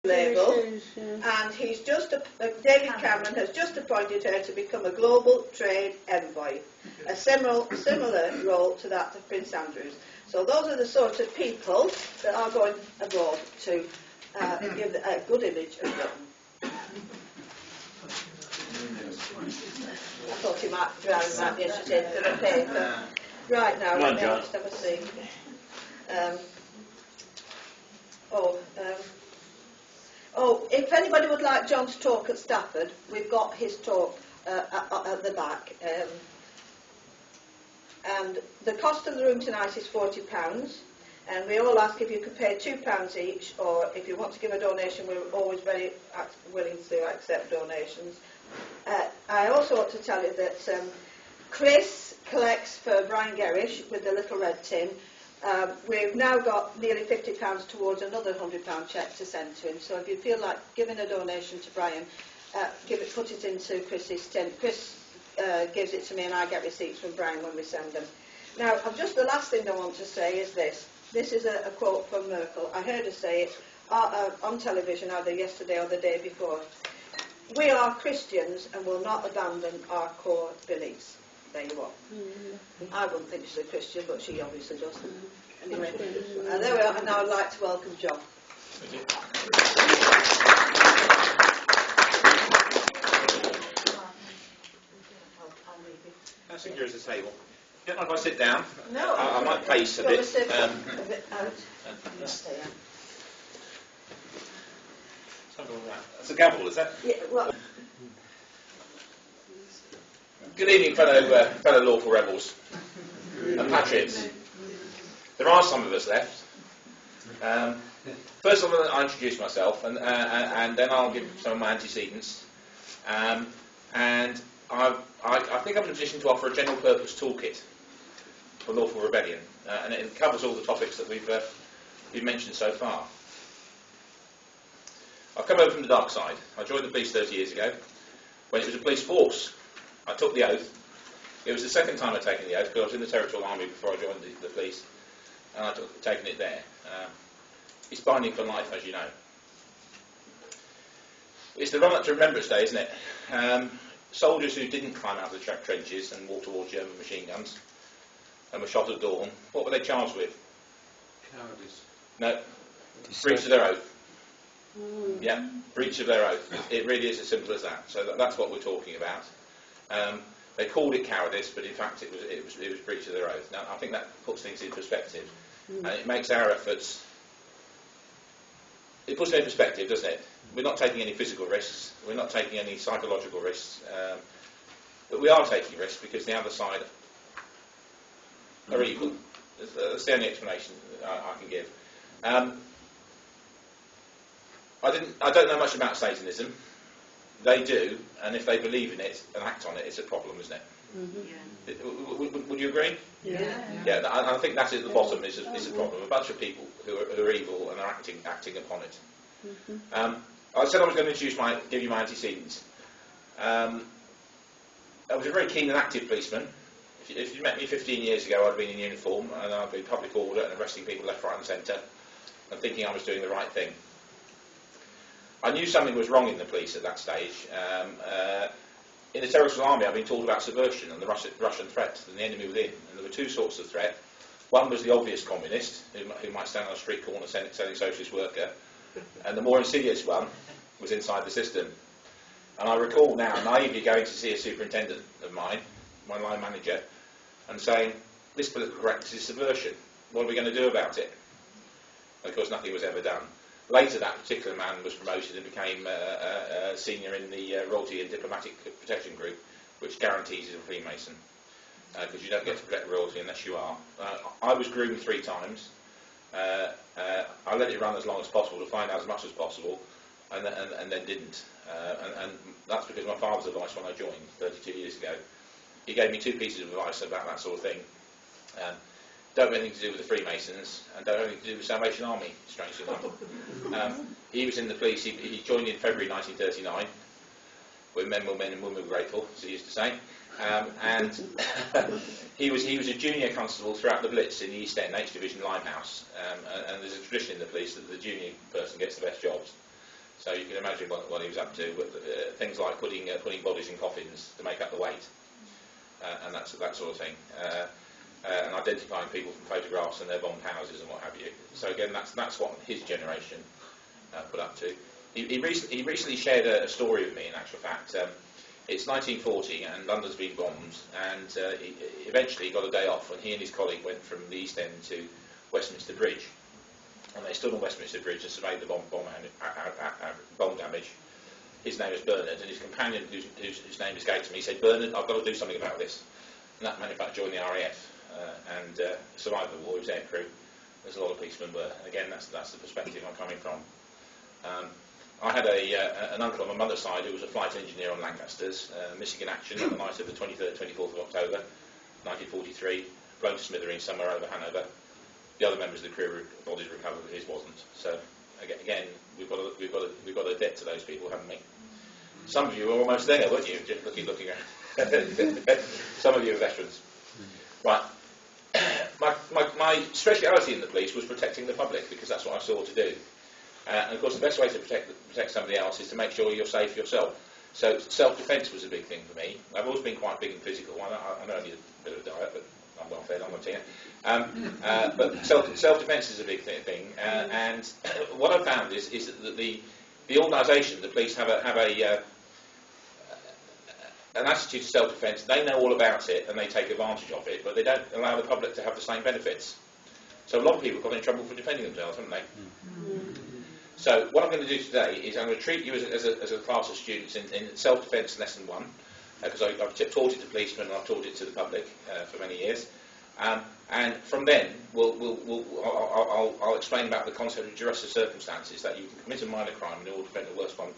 label, and he's just David Cameron has just appointed her to become a global trade envoy, a similar role to that of Prince Andrew's. So those are the sort of people that are going abroad to give a good image of Britain. I thought you might be interested in the paper. Right now, let me just have a see. If anybody would like John to talk at Stafford, we've got his talk at the back. And the cost of the room tonight is £40, and we all ask if you could pay £2 each, or if you want to give a donation, we're always very willing to accept donations. I also want to tell you that Chris collects for Brian Gerrish with the little red tin. We've now got nearly £50 towards another £100 cheque to send to him. So if you feel like giving a donation to Brian, put it into Chris's tin. Chris gives it to me, and I get receipts from Brian when we send them. Now, just the last thing I want to say is this. This is a quote from Merkel. I heard her say it on television either yesterday or the day before. We are Christians and will not abandon our core beliefs. There you are. I wouldn't think she's a Christian, but she obviously does. Anyway, there we are, and now I'd like to welcome John. Thank you. How secure is the table? You don't mind if I sit down? No. I might pace a bit. Sit a bit out. That's a gavel, is that? Yeah, well. Good evening, fellow lawful rebels and patriots. There are some of us left. First of all, I'll introduce myself, and then I'll give some of my antecedents. And I think I'm in a position to offer a general purpose toolkit for lawful rebellion, and it covers all the topics that we've mentioned so far. I've come over from the dark side. I joined the police 30 years ago when it was a police force. I took the oath. It was the second time I'd taken the oath, because I was in the Territorial Army before I joined the police, and I'd taken it there. It's binding for life, as you know. It's the run-up to Remembrance Day, isn't it? Soldiers who didn't climb out of the trenches and walk towards German machine guns and were shot at dawn, what were they charged with? Cowardice. No, breach of their oath. Yeah, breach of their oath. It really is as simple as that. So that's what we're talking about. They called it cowardice, but in fact it was breach of their oath. Now I think that puts things in perspective, and it makes our efforts. It puts them in perspective, doesn't it? We're not taking any physical risks. We're not taking any psychological risks, but we are taking risks because the other side are evil. That's the only explanation I can give. I don't know much about Satanism. They do, and if they believe in it and act on it, it's a problem, isn't it? Would you agree? Yeah. Yeah, I think that's at the bottom is a problem. A bunch of people who are evil and are acting upon it. I said I was going to give you my antecedents. I was a very keen and active policeman. If you met me 15 years ago, I'd been in uniform, and I'd been public order and arresting people left, right and centre, and thinking I was doing the right thing. I knew something was wrong in the police at that stage. In the Territorial Army, I'd been taught about subversion and the Russian threat and the enemy within. And there were two sorts of threat. One was the obvious communist, who might stand on a street corner selling socialist worker. And the more insidious one was inside the system. And I recall now naively going to see a superintendent of mine, my line manager, and saying, this political correctness is subversion. What are we going to do about it? And of course, nothing was ever done. Later, that particular man was promoted and became senior in the Royalty and Diplomatic Protection Group, which guarantees he's a Freemason, because you don't get to protect royalty unless you are. I was groomed 3 times. I let it run as long as possible to find out as much as possible, and then didn't. And that's because my father's advice when I joined 32 years ago. He gave me 2 pieces of advice about that sort of thing. Don't have anything to do with the Freemasons, and don't have anything to do with the Salvation Army, strangely enough. He was in the police, he joined in February 1939, when men were men and women were grateful, as he used to say. And he was a junior constable throughout the Blitz in the East End, H Division, Limehouse. And there's a tradition in the police that the junior person gets the best jobs. imagine what he was up to. But, things like putting bodies in coffins to make up the weight, and that sort of thing. And identifying people from photographs and their bomb houses and what have you. So again, that's what his generation put up to. He recently shared a story with me. In actual fact, it's 1940 and London's been bombed, and he eventually got a day off when he and his colleague went from the East End to Westminster Bridge, and they stood on Westminster Bridge and surveyed the bomb damage. His name is Bernard, and his companion, whose name escapes me, he said, "Bernard, I've got to do something about this." And that man, in fact, joined the RAF and survived the war. He was aircrew. There's a lot of policemen were. Again, that's the perspective I'm coming from. I had an uncle on my mother's side who was a flight engineer on Lancasters, missing in action on the night of the 23rd, 24th of October, 1943, blown to smithereens somewhere over Hanover. The other members of the crew bodies recovered, but his wasn't. So again, we've got a debt to those people, haven't we? Some of you were almost there, weren't you? Just looking around. Some of you are veterans. Right. My speciality in the police was protecting the public, because that's what I saw to do. And of course, the best way to protect somebody else is to make sure you're safe yourself. So self-defence was a big thing for me. I've always been quite big and physical. I know I need a bit of a diet, but I'm well fed. I'm not saying it. But self-defence is a big thing. And what I've found is that the organisation, the police, have an attitude to self-defence. They know all about it and they take advantage of it, but they don't allow the public to have the same benefits. So a lot of people got in trouble for defending themselves, haven't they? So what I'm going to do today is I'm going to treat you as a class of students in self-defence lesson 1, because I've taught it to policemen and I've taught it to the public for many years. And from then, I'll explain about the concept of duress of circumstances, that you can commit a minor crime in order to prevent the worst one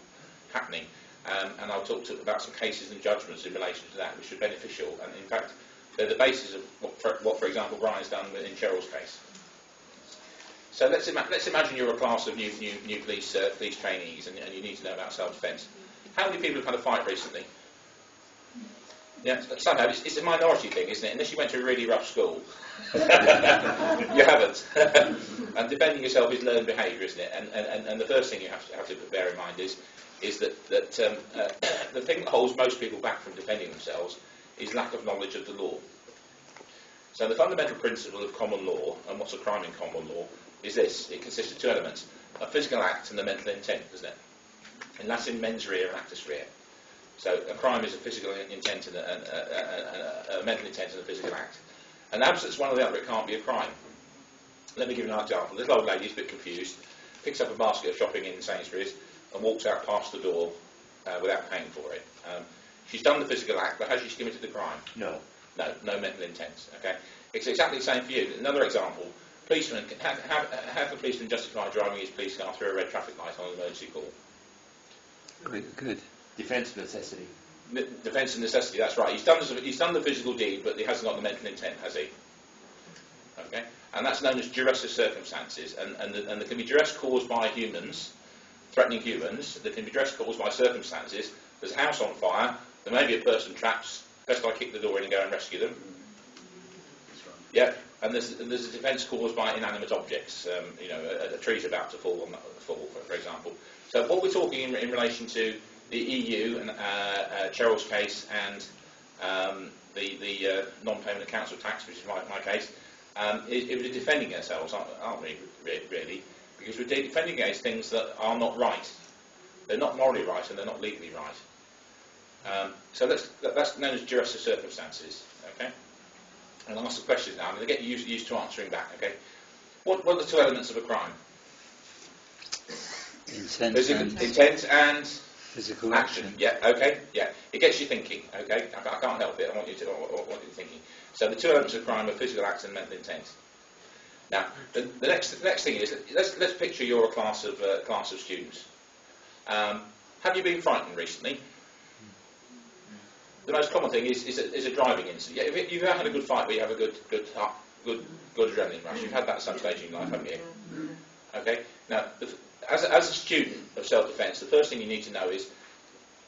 happening. And I'll talk about some cases and judgments in relation to that, which are beneficial. And in fact, they're the basis of what for example, Brian's done in Cheryl's case. So let's imagine you're a class of new police trainees, and you need to know about self-defence. How many people have had a fight recently? Yeah, somehow it's a minority thing, isn't it? Unless you went to a really rough school, you haven't. And defending yourself is learned behaviour, isn't it? And the first thing you have to bear in mind is that the thing that holds most people back from defending themselves is lack of knowledge of the law. So the fundamental principle of common law, and what's a crime in common law, is this. It consists of two elements: a physical act and a mental intent, isn't it? In Latin, mens rea and actus rea. So a crime is a physical intent and a mental intent and a physical act. And absence one or the other, it can't be a crime. Let me give you an example. This old lady's a bit confused, picks up a basket of shopping in Sainsbury's and walks out past the door without paying for it. She's done the physical act, but has she committed the crime? No mental intent. Okay, it's exactly the same for you. Another example: policeman. How can a policeman justify driving his police car through a red traffic light on an emergency call? Good. Defence of necessity. Defence of necessity. That's right. He's done the physical deed, but he hasn't got the mental intent, has he? Okay, and that's known as duress of circumstances. And there can be duress caused by humans, threatening humans. There can be duress caused by circumstances. There's a house on fire. There may be a person trapped. Best I kick the door in and go and rescue them. Yeah, and there's a defence caused by inanimate objects. A tree's about to fall, for example. So what we're talking in relation to the EU and Cheryl's case and the non-payment of council tax, which is my case, we're defending ourselves, aren't we? Really, because we're defending against things that are not right. They're not morally right and they're not legally right. So that's known as duress of circumstances. Okay. And I'll ask the questions now. I'm going to get you used to answering back. Okay. What are the two elements of a crime? Intent and physical action. Yeah. Okay. Yeah. It gets you thinking. Okay. I can't help it. I want you thinking. So the two elements of crime are physical act and mental intent. Now, the next thing is let's picture you're a class of students. Have you been frightened recently? The most common thing is a driving incident. Yeah, if you've had a good fight, but you have a good adrenaline rush. You've had that at some stage in your life, haven't you? Okay. Now, as a student of self-defence, the first thing you need to know is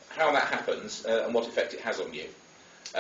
how that happens and what effect it has on you.